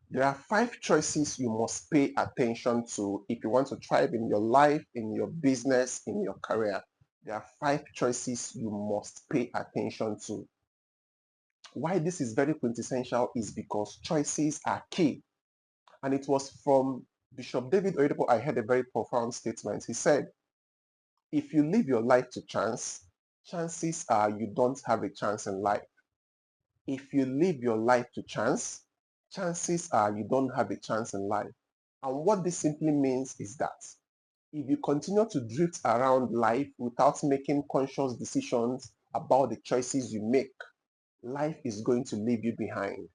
There are 5 choices you must pay attention to if you want to thrive in your life, in your business, in your career. There are 5 choices you must pay attention to. Why this is very quintessential is because choices are key. And it was from Bishop David Oyedepo I heard a very profound statement. He said, if you live your life to chance, chances are you don't have a chance in life. If you live your life to chance, chances are you don't have a chance in life. And what this simply means is that if you continue to drift around life without making conscious decisions about the choices you make, life is going to leave you behind.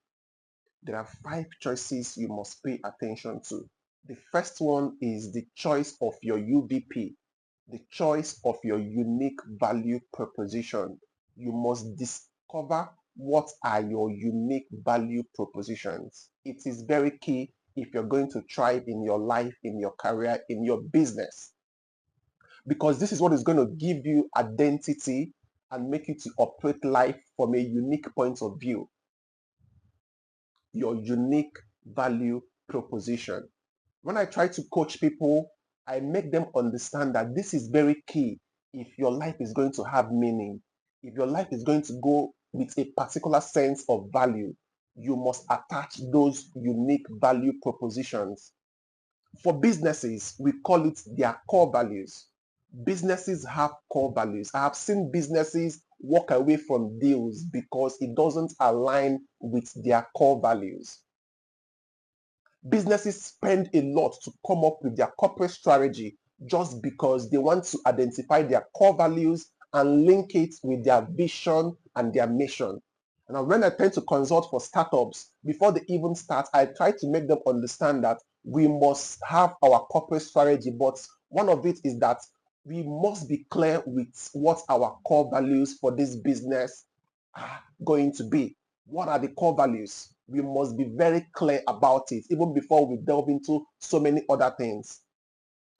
There are 5 choices you must pay attention to. The first one is the choice of your UVP, the choice of your unique value proposition. You must discover what are your unique value propositions. It is very key if you're going to thrive in your life, in your career, in your business, because this is what is going to give you identity and make you to operate life from a unique point of view. Your unique value proposition. When I try to coach people, I make them understand that this is very key if your life is going to have meaning, if your life is going to go with a particular sense of value, you must attach those unique value propositions. For businesses, we call it their core values. Businesses have core values. I have seen businesses walk away from deals because it doesn't align with their core values. Businesses spend a lot to come up with their corporate strategy just because they want to identify their core values and link it with their vision and their mission. Now, when I tend to consult for startups, before they even start, I try to make them understand that we must have our corporate strategy, but one of it is that we must be clear with what our core values for this business are going to be. What are the core values? We must be very clear about it, even before we delve into so many other things.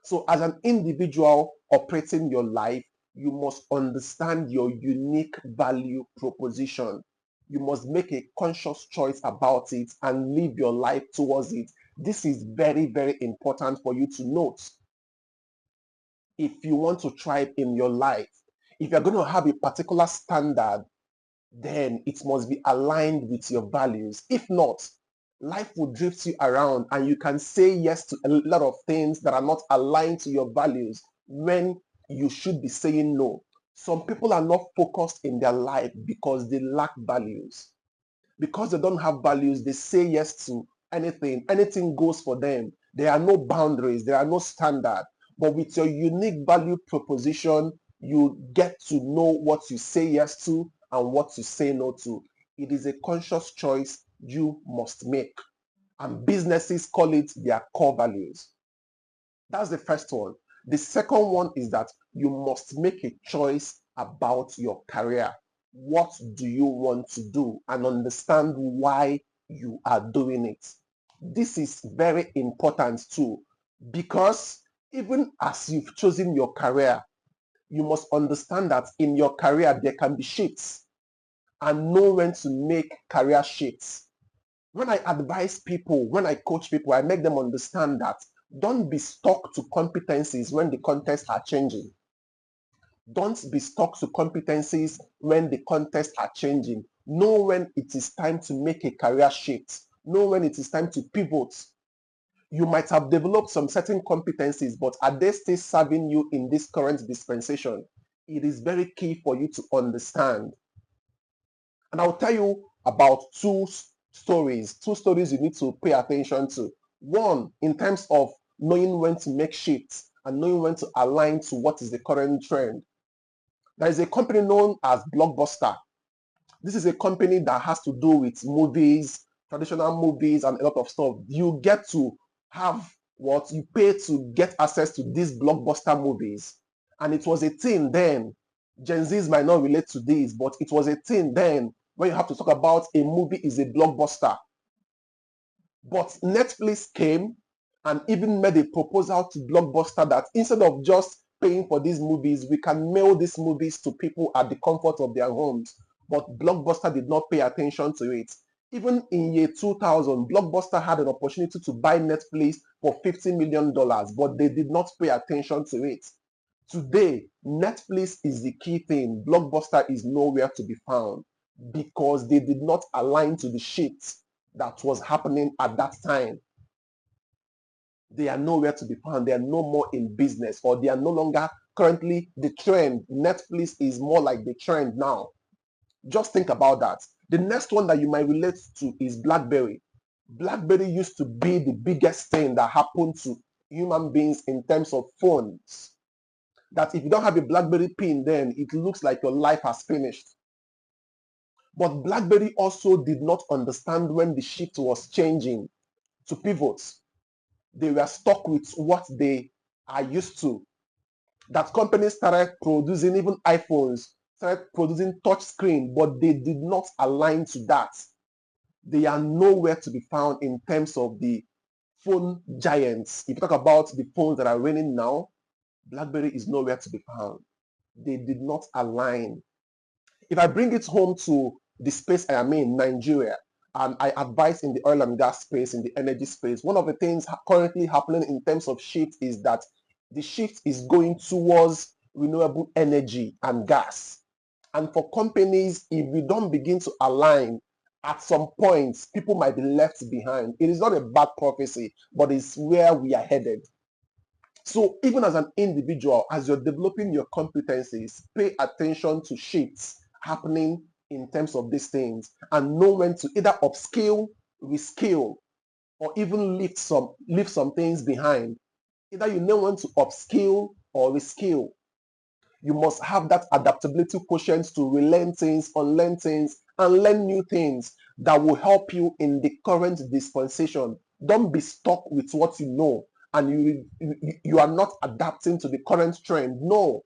So, as an individual operating your life, you must understand your unique value proposition. You must make a conscious choice about it and live your life towards it. This is very, very important for you to note. If you want to thrive in your life, if you're going to have a particular standard, then it must be aligned with your values. If not, life will drift you around and you can say yes to a lot of things that are not aligned to your values when you should be saying no. Some people are not focused in their life because they lack values. Because they don't have values, they say yes to anything. Anything goes for them. There are no boundaries, there are no standard. But with your unique value proposition, you get to know what you say yes to and what you say no to. It is a conscious choice you must make. And businesses call it their core values. That's the first one. The second one is that you must make a choice about your career. What do you want to do? And understand why you are doing it. This is very important too, because even as you've chosen your career, you must understand that in your career there can be shifts and know when to make career shifts. When I advise people, when I coach people, I make them understand that don't be stuck to competencies when the contexts are changing. Don't be stuck to competencies when the contexts are changing. Know when it is time to make a career shift. Know when it is time to pivot. You might have developed some certain competencies, but are they still serving you in this current dispensation? It is very key for you to understand. And I'll tell you about two stories you need to pay attention to. One, in terms of knowing when to make shifts and knowing when to align to what is the current trend. There is a company known as Blockbuster. This is a company that has to do with movies, traditional movies, and a lot of stuff. You get to have what you pay to get access to these Blockbuster movies. And it was a thing then. Gen Zs might not relate to this, but it was a thing then when you have to talk about a movie is a blockbuster. But Netflix came and even made a proposal to Blockbuster that instead of just paying for these movies, we can mail these movies to people at the comfort of their homes. But Blockbuster did not pay attention to it. Even in year 2000, Blockbuster had an opportunity to buy Netflix for $50 million, but they did not pay attention to it. Today, Netflix is the key thing. Blockbuster is nowhere to be found because they did not align to the shift that was happening at that time. They are nowhere to be found. They are no more in business, or they are no longer currently the trend. Netflix is more like the trend now. Just think about that. The next one that you might relate to is BlackBerry. BlackBerry used to be the biggest thing that happened to human beings in terms of phones. That if you don't have a BlackBerry pin, then it looks like your life has finished. But BlackBerry also did not understand when the shift was changing to pivot. They were stuck with what they are used to. That companies started producing even iPhones, started producing touch screen, but they did not align to that. They are nowhere to be found in terms of the phone giants. If you talk about the phones that are reigning now, BlackBerry is nowhere to be found. They did not align. If I bring it home to the space I am in, Nigeria, and I advise in the oil and gas space, in the energy space, one of the things currently happening in terms of shift is that the shift is going towards renewable energy and gas. And for companies, if we don't begin to align, at some point, people might be left behind. It is not a bad prophecy, but it's where we are headed. So even as an individual, as you're developing your competencies, pay attention to shifts happening in terms of these things and know when to either upskill, reskill, or even leave some things behind. Either you know when to upskill or reskill. You must have that adaptability quotient to relearn things, unlearn things, and learn new things that will help you in the current dispensation. Don't be stuck with what you know and you are not adapting to the current trend. No,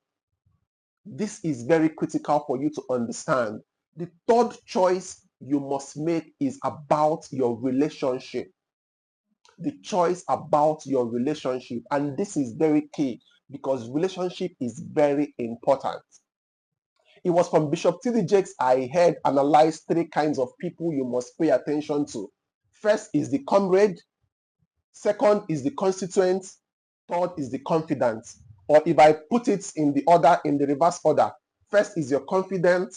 this is very critical for you to understand. The third choice you must make is about your relationship. The choice about your relationship, and this is very key because relationship is very important. It was from Bishop T.D. Jakes I heard analyze three kinds of people you must pay attention to. First is the comrade, second is the constituent, third is the confidant. Or if I put it in the reverse order, first is your confidant,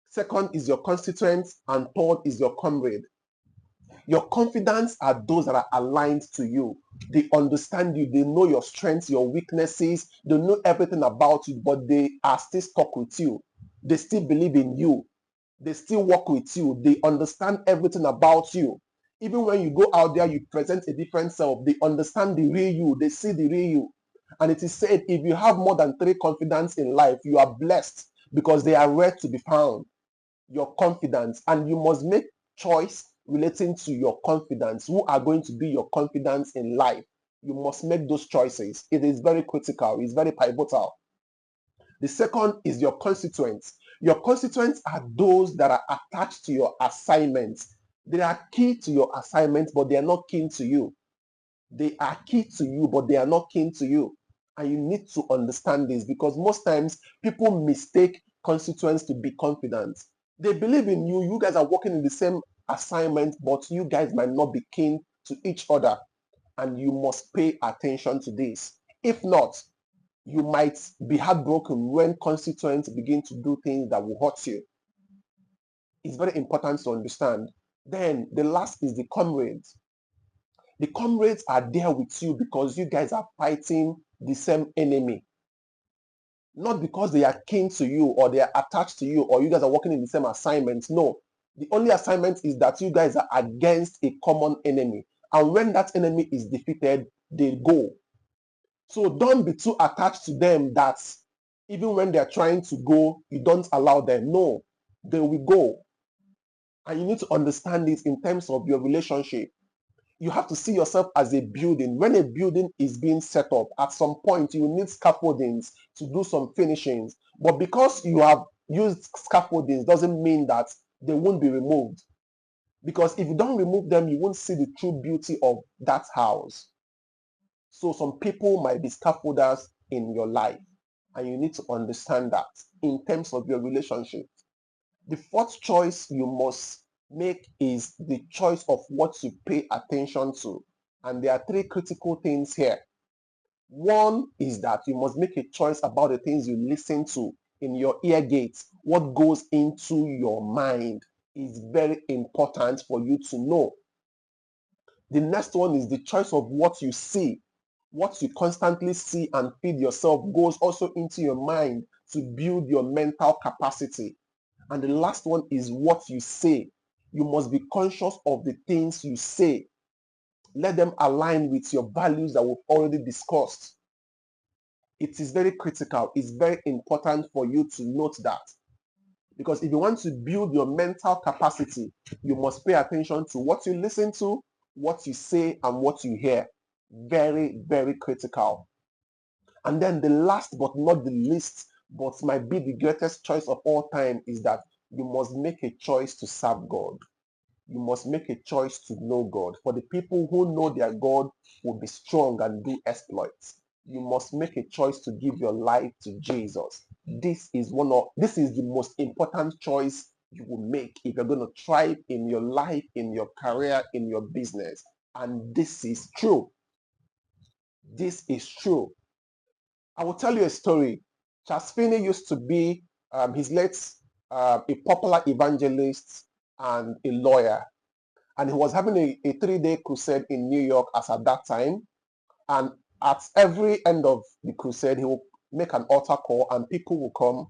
second is your constituent, and third is your comrade. Your confidants are those that are aligned to you. They understand you. They know your strengths, your weaknesses. They know everything about you, but they are still stuck with you. They still believe in you. They still work with you. They understand everything about you. Even when you go out there, you present a different self. They understand the real you. They see the real you. And it is said, if you have more than 3 confidants in life, you are blessed because they are rare to be found. Your confidence, and you must make choice relating to your confidence. Who are going to be your confidence in life? You must make those choices. It is very critical. It's very pivotal. The second is your constituents. Your constituents are those that are attached to your assignments. They are key to your assignment, but they are not keen to you. They are key to you, but they are not keen to you. And you need to understand this because most times people mistake constituents to be confident. They believe in you. You guys are working in the same assignment, but you guys might not be keen to each other. And you must pay attention to this. If not, you might be heartbroken when constituents begin to do things that will hurt you. It's very important to understand. Then the last is the comrades. The comrades are there with you because you guys are fighting the same enemy. Not because they are keen to you or they are attached to you or you guys are working in the same assignment. No. The only assignment is that you guys are against a common enemy. And when that enemy is defeated, they go. So don't be too attached to them that even when they're trying to go, you don't allow them. No, they will go. And you need to understand this in terms of your relationship. You have to see yourself as a building. When a building is being set up, at some point you need scaffoldings to do some finishings. But because you have used scaffoldings doesn't mean that they won't be removed. Because if you don't remove them, you won't see the true beauty of that house. So some people might be scaffolders in your life, and you need to understand that in terms of your relationship. The fourth choice you must make is the choice of what you pay attention to. And there are three critical things here. One is that you must make a choice about the things you listen to in your ear gates. What goes into your mind is very important for you to know. The next one is the choice of what you see. What you constantly see and feed yourself goes also into your mind to build your mental capacity. And the last one is what you say. You must be conscious of the things you say. Let them align with your values that we've already discussed. It is very critical. It's very important for you to note that. Because if you want to build your mental capacity, you must pay attention to what you listen to, what you say, and what you hear. Very, very critical. And then the last but not the least, but might be the greatest choice of all time, is that you must make a choice to serve God. You must make a choice to know God. For the people who know their God will be strong and do exploits. You must make a choice to give your life to Jesus. This is the most important choice you will make if you're going to thrive in your life, in your career, in your business. And this is true. This is true. I will tell you a story. Charles Finney used to be his late a popular evangelist and a lawyer. And he was having a 3-day crusade in New York as at that time. And at every end of the crusade, he will make an altar call and people will come.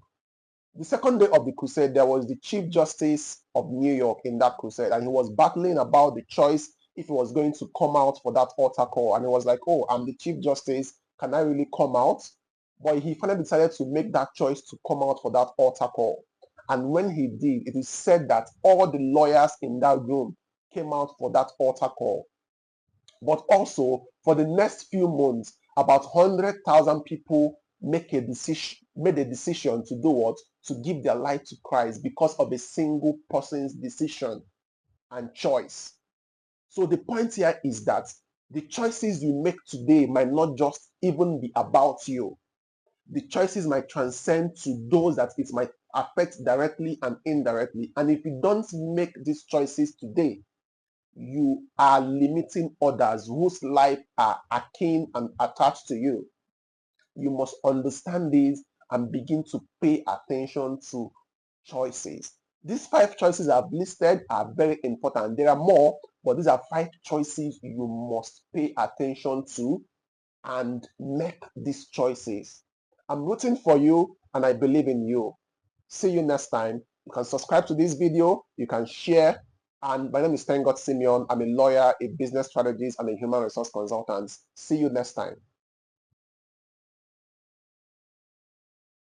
The second day of the crusade, there was the Chief Justice of New York in that crusade, and he was battling about the choice if he was going to come out for that altar call. And he was like, oh, I'm the Chief Justice. Can I really come out? But he finally decided to make that choice to come out for that altar call. And when he did, it is said that all the lawyers in that room came out for that altar call. But also, for the next few months, about 100,000 people made a decision to do what? To give their life to Christ because of a single person's decision and choice. So the point here is that the choices you make today might not just even be about you. The choices might transcend to those that it might affect directly and indirectly. And if you don't make these choices today, you are limiting others whose life are akin and attached to you. You must understand this and begin to pay attention to choices. These 5 choices I've listed are very important. There are more, but these are 5 choices you must pay attention to and make these choices. I'm rooting for you and I believe in you. See you next time. You can subscribe to this video, you can share. And my name is Tengot Simeon. I'm a lawyer, a business strategist, and a human resource consultant. See you next time.